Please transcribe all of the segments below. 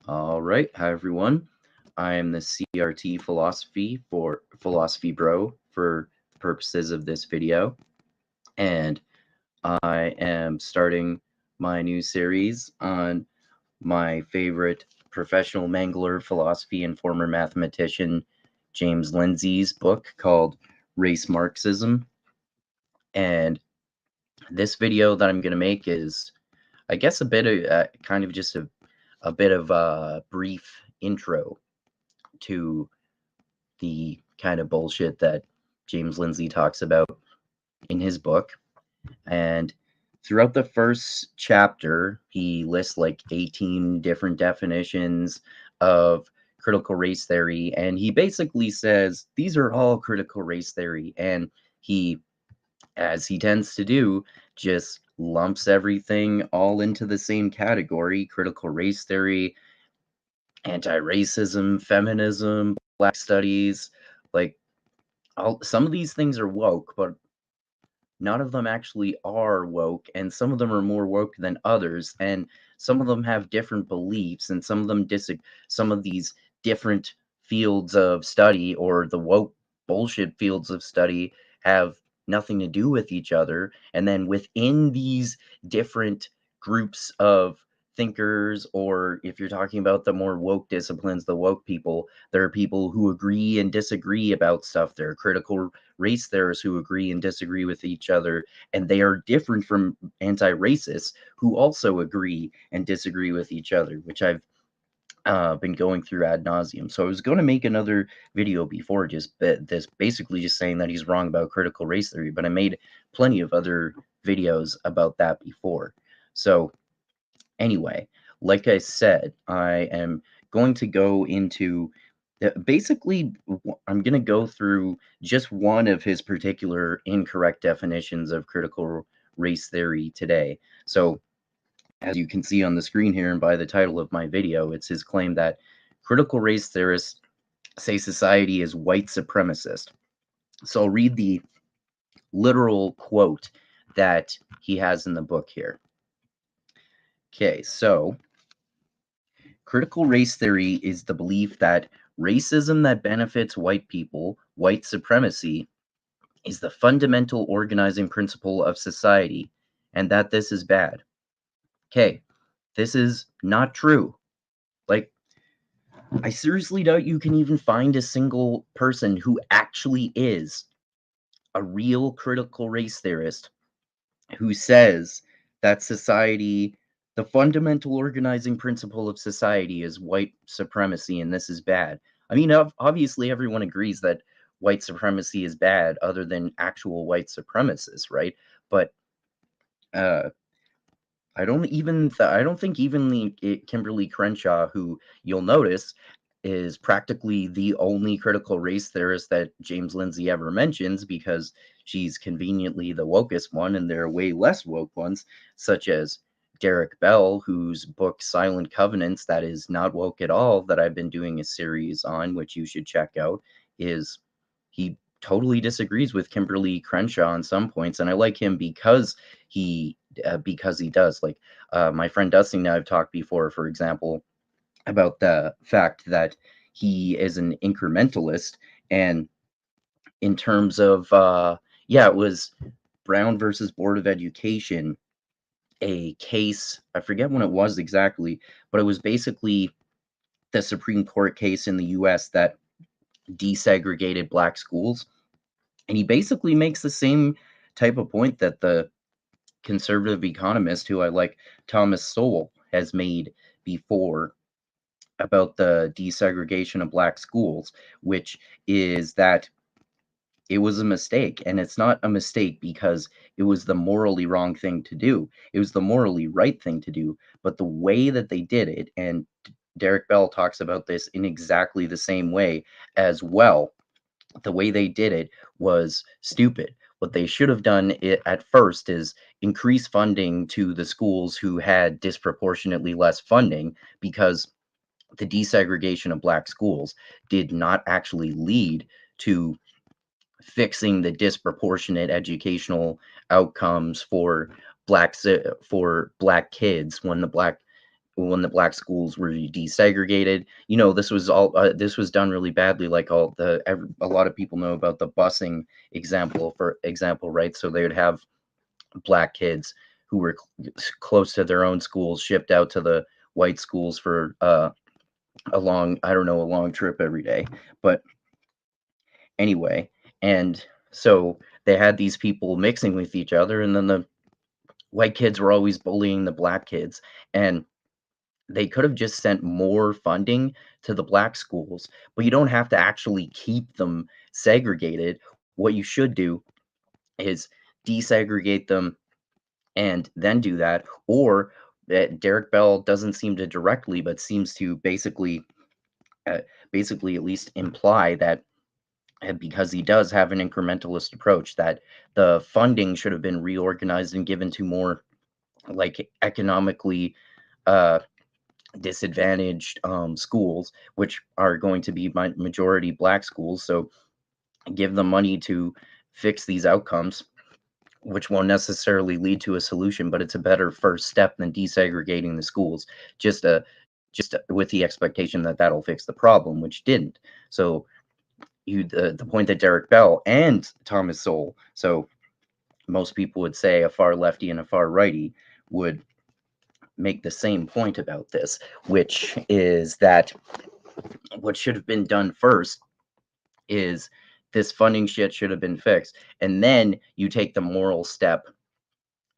All right, hi everyone. I am the CRT philosophy bro for the purposes of this video, and I am starting my new series on my favorite professional mangler philosophy and former mathematician James Lindsay's book called Race Marxism. And this video that I'm going to make is, I guess, a bit of kind of just a bit of a brief intro to the kind of bullshit that James Lindsay talks about in his book. And throughout the first chapter, he lists like 18 different definitions of critical race theory. And he basically says these are all critical race theory. And he, as he tends to do, just lumps everything all into the same category: critical race theory, anti-racism, feminism, black studies. Like, some of these things are woke, but none of them actually are woke, and some of them are more woke than others, and some of them have different beliefs, and some of these different fields of study, or the woke bullshit fields of study, have nothing to do with each other. And then within these different groups of thinkers, or if you're talking about the more woke disciplines, the woke people, there are people who agree and disagree about stuff. There are critical race theorists who agree and disagree with each other, and they are different from anti-racists who also agree and disagree with each other, which I've been going through ad nauseum. So I was going to make another video before this, basically just saying that he's wrong about critical race theory, but I made plenty of other videos about that before. So anyway, like I said, I am going to go into basically, I'm going to go through just one of his particular incorrect definitions of critical race theory today. So, as you can see on the screen here, and by the title of my video, it's his claim that critical race theorists say society is white supremacist. So, I'll read the literal quote that he has in the book here. Okay, so critical race theory is the belief that racism that benefits white people, white supremacy, is the fundamental organizing principle of society, and that this is bad. Okay, this is not true. Like, I seriously doubt you can even find a single person who actually is a real critical race theorist who says that society, the fundamental organizing principle of society, is white supremacy and this is bad. I mean, obviously, everyone agrees that white supremacy is bad, other than actual white supremacists, right? But uh, I don't think even Kimberly Crenshaw, who you'll notice is practically the only critical race theorist that James Lindsay ever mentions, because she's conveniently the wokest one, and there are way less woke ones, such as Derek Bell, whose book Silent Covenants, that is not woke at all, that I've been doing a series on, which you should check out. Is he totally disagrees with Kimberly Crenshaw on some points, and I like him because he does. Like, my friend Dustin and I have talked before, for example, about the fact that he is an incrementalist, and in terms of it was Brown versus Board of Education, a case, I forget when it was exactly, but it was basically the Supreme Court case in the US that desegregated black schools. And he basically makes the same type of point that the conservative economist, who I like, Thomas Sowell, has made before about the desegregation of black schools, which is that it was a mistake. And it's not a mistake because it was the morally wrong thing to do. It was the morally right thing to do. But the way that they did it, and Derek Bell talks about this in exactly the same way as well, the way they did it was stupid. What they should have done at first is increase funding to the schools who had disproportionately less funding, because the desegregation of black schools did not actually lead to fixing the disproportionate educational outcomes for black kids when the black when the black schools were desegregated. This was done really badly. Like a lot of people know about the busing example, for example, right? So they would have black kids who were close to their own schools shipped out to the white schools for a long trip every day. But anyway, and so they had these people mixing with each other, and then the white kids were always bullying the black kids, and they could have just sent more funding to the black schools, but you don't have to actually keep them segregated. What you should do is desegregate them and then do that. Or Derek Bell doesn't seem to directly, but seems to uh, basically at least imply that, because he does have an incrementalist approach, that the funding should have been reorganized and given to more like economically uh, disadvantaged schools, which are going to be majority black schools. So give them money to fix these outcomes, which won't necessarily lead to a solution, but it's a better first step than desegregating the schools, just with the expectation that that'll fix the problem, which didn't. So the point that Derek Bell and Thomas Sowell, so most people would say a far lefty and a far righty, would make the same point about this, which is that what should have been done first is this funding shit should have been fixed. And then you take the moral step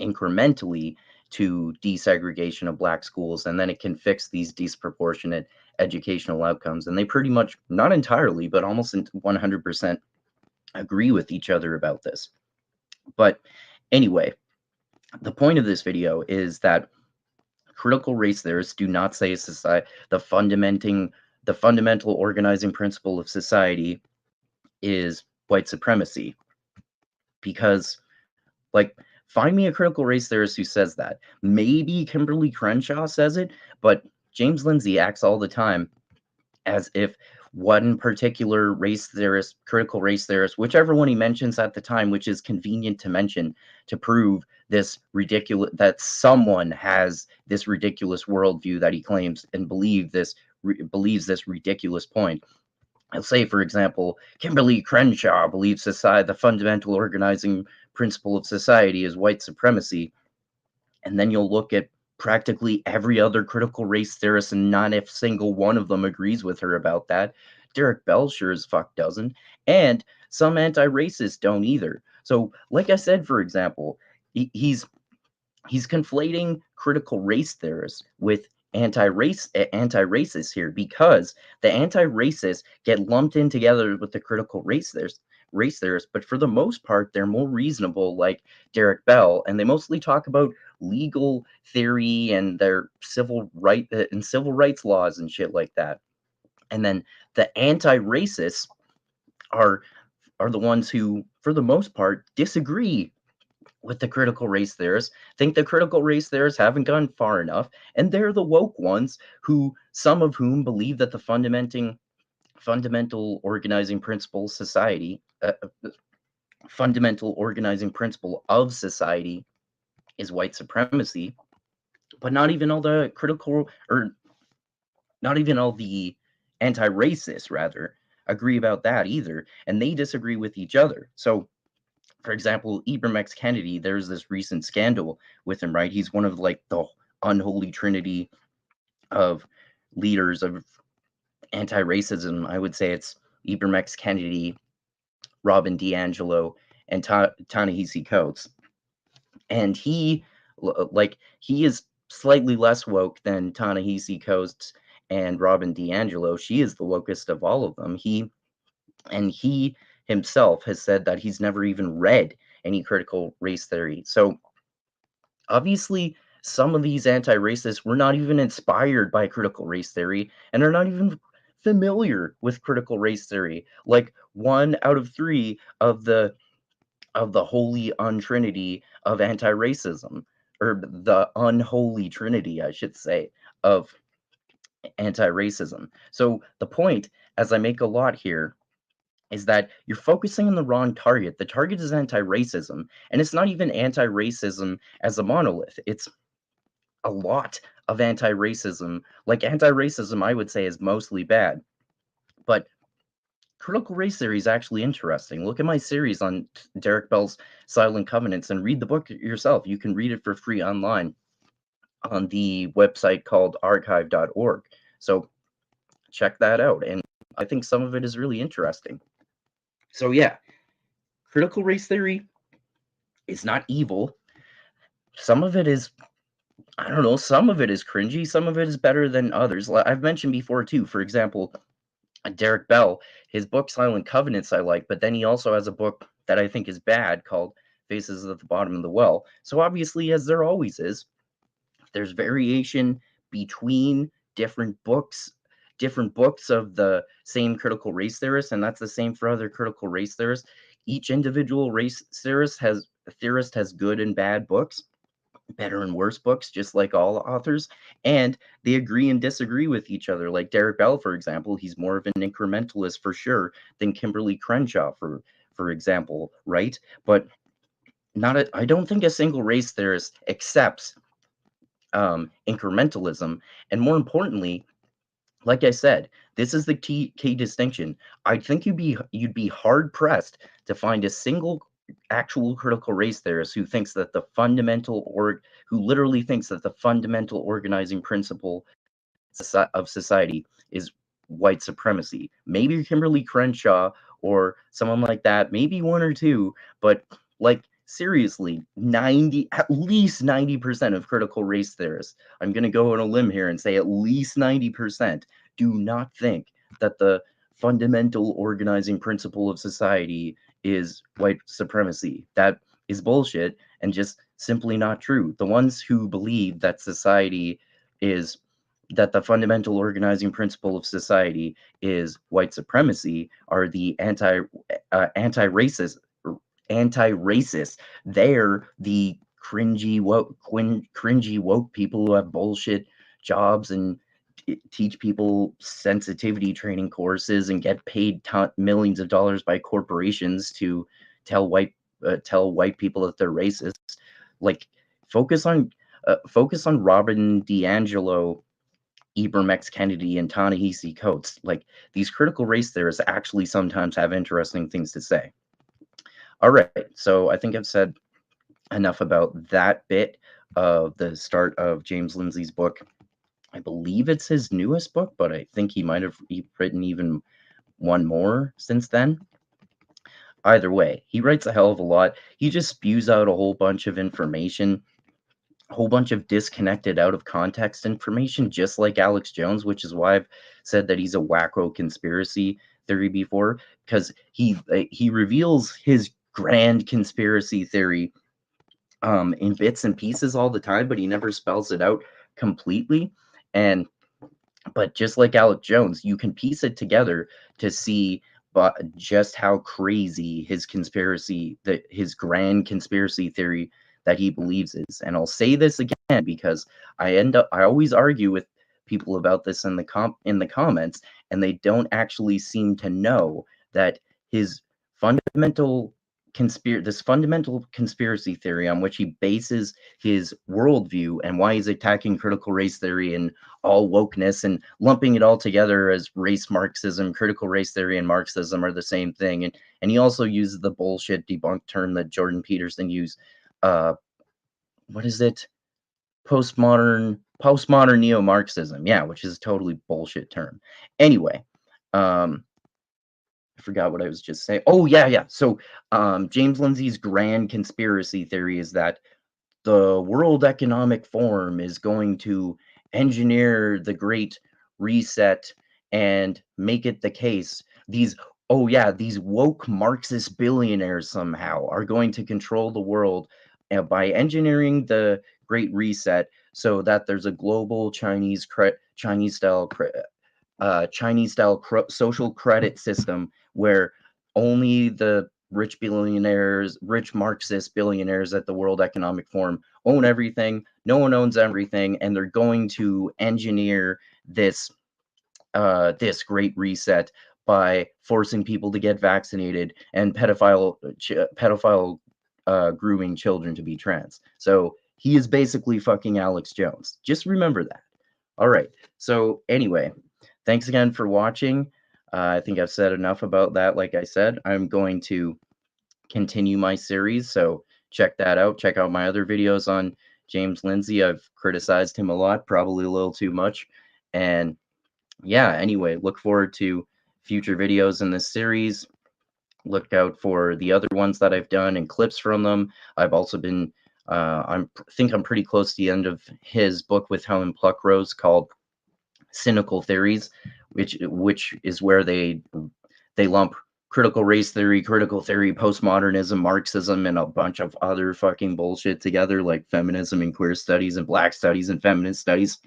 incrementally to desegregation of black schools, and then it can fix these disproportionate educational outcomes. And they pretty much, not entirely, but almost 100% agree with each other about this. But anyway, the point of this video is that critical race theorists do not say society, the fundamental organizing principle of society is white supremacy. Because, like, find me a critical race theorist who says that. Maybe Kimberly Crenshaw says it, but James Lindsay acts all the time as if one particular race theorist, critical race theorist, whichever one he mentions at the time, which is convenient to mention to prove this ridiculous, that someone has this ridiculous worldview that he claims and believes this ridiculous point. I'll say, for example, Kimberly Crenshaw believes the fundamental organizing principle of society is white supremacy. And then you'll look at practically every other critical race theorist, and not a single one of them agrees with her about that. Derek Bell sure as fuck doesn't. And some anti-racists don't either. So, like I said, for example, he's conflating critical race theorists with anti-racists here, because the anti-racists get lumped in together with the critical race theorists, but for the most part they're more reasonable, like Derek Bell, and they mostly talk about legal theory and their civil rights laws and shit like that. And then the anti-racists are the ones who, for the most part, disagree with the critical race theorists, think the critical race theorists haven't gone far enough, and they're the woke ones, who, some of whom believe that the fundamental organizing principle fundamental organizing principle of society is white supremacy. But not even all the anti-racists, rather, agree about that either, and they disagree with each other. So, for example, Ibram X. Kennedy, there's this recent scandal with him, right? He's one of like the unholy trinity of leaders of anti-racism. I would say it's Ibram X. Kennedy, Robin DiAngelo, and Ta-Nehisi Coates. And he is slightly less woke than Ta-Nehisi Coates and Robin DiAngelo. She is the wokest of all of them. He himself has said that he's never even read any critical race theory. So obviously, some of these anti-racists were not even inspired by critical race theory, and are not even familiar with critical race theory. Like 1 out of 3 of the holy untrinity of anti-racism, or the unholy trinity, I should say, of anti-racism. So the point, as I make a lot here, is that you're focusing on the wrong target. The target is anti-racism, and it's not even anti-racism as a monolith. a lot of anti-racism. Like anti-racism, I would say is mostly bad, but critical race theory is actually interesting. Look at my series on Derek Bell's Silent Covenants and read the book yourself. You can read it for free online on the website called archive.org. So check that out. And I think some of it is really interesting. So, yeah, critical race theory is not evil. Some of it is, I don't know, some of it is cringy, some of it is better than others. I've mentioned before, too. For example, Derek Bell, his book Silent Covenants I like, but then he also has a book that I think is bad called Faces at the Bottom of the Well. So obviously, as there always is, there's variation between different books of the same critical race theorist, and that's the same for other critical race theorists. Each individual race theorist has good and bad books, better and worse books, just like all authors, and they agree and disagree with each other. Like Derek Bell, for example, he's more of an incrementalist for sure than Kimberly Crenshaw, for example, right? But I don't think a single race theorist accepts incrementalism, and more importantly, like I said, this is the key distinction. I think you'd be hard pressed to find a single actual critical race theorist who literally thinks that the fundamental organizing principle of society is white supremacy. Maybe Kimberly Crenshaw or someone like that, maybe one or two, but like seriously, at least 90% of critical race theorists, I'm going to go on a limb here and say at least 90% do not think that the fundamental organizing principle of society is white supremacy. That is bullshit and just simply not true. The ones who believe is that the fundamental organizing principle of society is white supremacy are the anti-racist anti-racist. They're the cringy woke people who have bullshit jobs and teach people sensitivity training courses and get paid millions of dollars by corporations to tell white people that they're racist. Like focus on Robin DiAngelo, Ibram X. Kennedy, and Ta-Nehisi Coates. Like these critical race theorists actually sometimes have interesting things to say. All right, so I think I've said enough about that bit of the start of James Lindsay's book. I believe it's his newest book, but I think he might have written even one more since then. Either way, he writes a hell of a lot. He just spews out a whole bunch of information, a whole bunch of disconnected, out of context information, just like Alex Jones, which is why I've said that he's a wacko conspiracy theory before, because he reveals his grand conspiracy theory in bits and pieces all the time, but he never spells it out completely. But just like Alex Jones, you can piece it together to see just how crazy his grand conspiracy theory that he believes is. And I'll say this again because I always argue with people about this in the comments, and they don't actually seem to know that his fundamental conspiracy theory on which he bases his worldview and why he's attacking critical race theory and all wokeness and lumping it all together as race Marxism, critical race theory and Marxism are the same thing. And he also uses the bullshit debunked term that Jordan Peterson used. What is it? Postmodern neo-Marxism. Yeah, which is a totally bullshit term. Anyway, I forgot what I was just saying. Oh, yeah. So James Lindsay's grand conspiracy theory is that the World Economic Forum is going to engineer the Great Reset and make it the case. These woke Marxist billionaires somehow are going to control the world by engineering the Great Reset so that there's a global Chinese style social credit system where only the rich Marxist billionaires at the World Economic Forum own everything. No one owns everything, and they're going to engineer this great reset by forcing people to get vaccinated and pedophile grooming children to be trans. So He is basically fucking Alex Jones. Just remember that. All right. So anyway, thanks again for watching. I think I've said enough about that. Like I said, I'm going to continue my series, so check that out. Check out my other videos on James Lindsay. I've criticized him a lot, probably a little too much. And yeah, anyway, look forward to future videos in this series. Look out for the other ones that I've done and clips from them. I've also been, think I'm pretty close to the end of his book with Helen Pluckrose called Cynical Theories, which is where they lump critical race theory, critical theory, postmodernism, Marxism, and a bunch of other fucking bullshit together, like feminism and queer studies and black studies and feminist studies,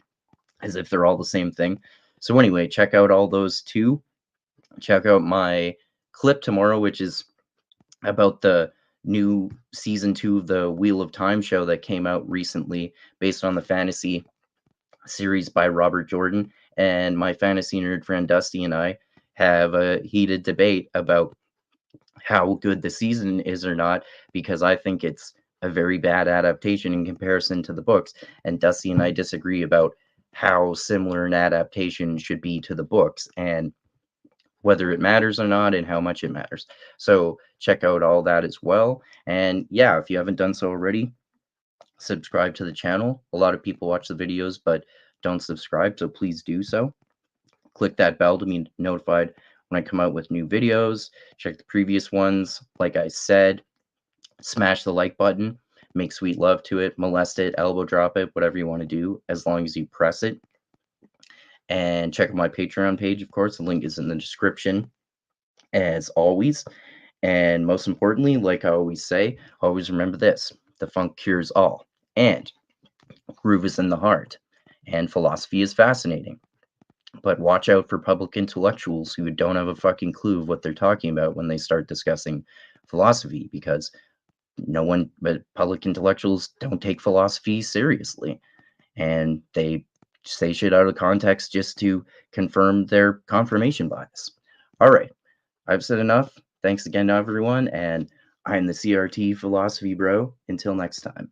as if they're all the same thing. So anyway, check out all those too. Check out my clip tomorrow, which is about the new season 2 of the Wheel of Time show that came out recently, based on the fantasy series by Robert Jordan. And my fantasy nerd friend Dusty and I have a heated debate about how good the season is or not, because I think it's a very bad adaptation in comparison to the books. And Dusty and I disagree about how similar an adaptation should be to the books and whether it matters or not and how much it matters. So check out all that as well. And yeah, if you haven't done so already, subscribe to the channel. A lot of people watch the videos but don't subscribe, so please do so. Click that bell to be notified when I come out with new videos. Check the previous ones. Like I said, smash the like button, make sweet love to it, molest it, elbow drop it, whatever you want to do, as long as you press it. And check out my Patreon page, of course. The link is in the description, as always. And most importantly, like I always say, always remember this: the funk cures all, and groove is in the heart, and philosophy is fascinating. But watch out for public intellectuals who don't have a fucking clue of what they're talking about when they start discussing philosophy, because no one but public intellectuals don't take philosophy seriously, and they say shit out of context just to confirm their confirmation bias. All right, I've said enough. Thanks again to everyone, and I'm the CRT philosophy bro. Until next time.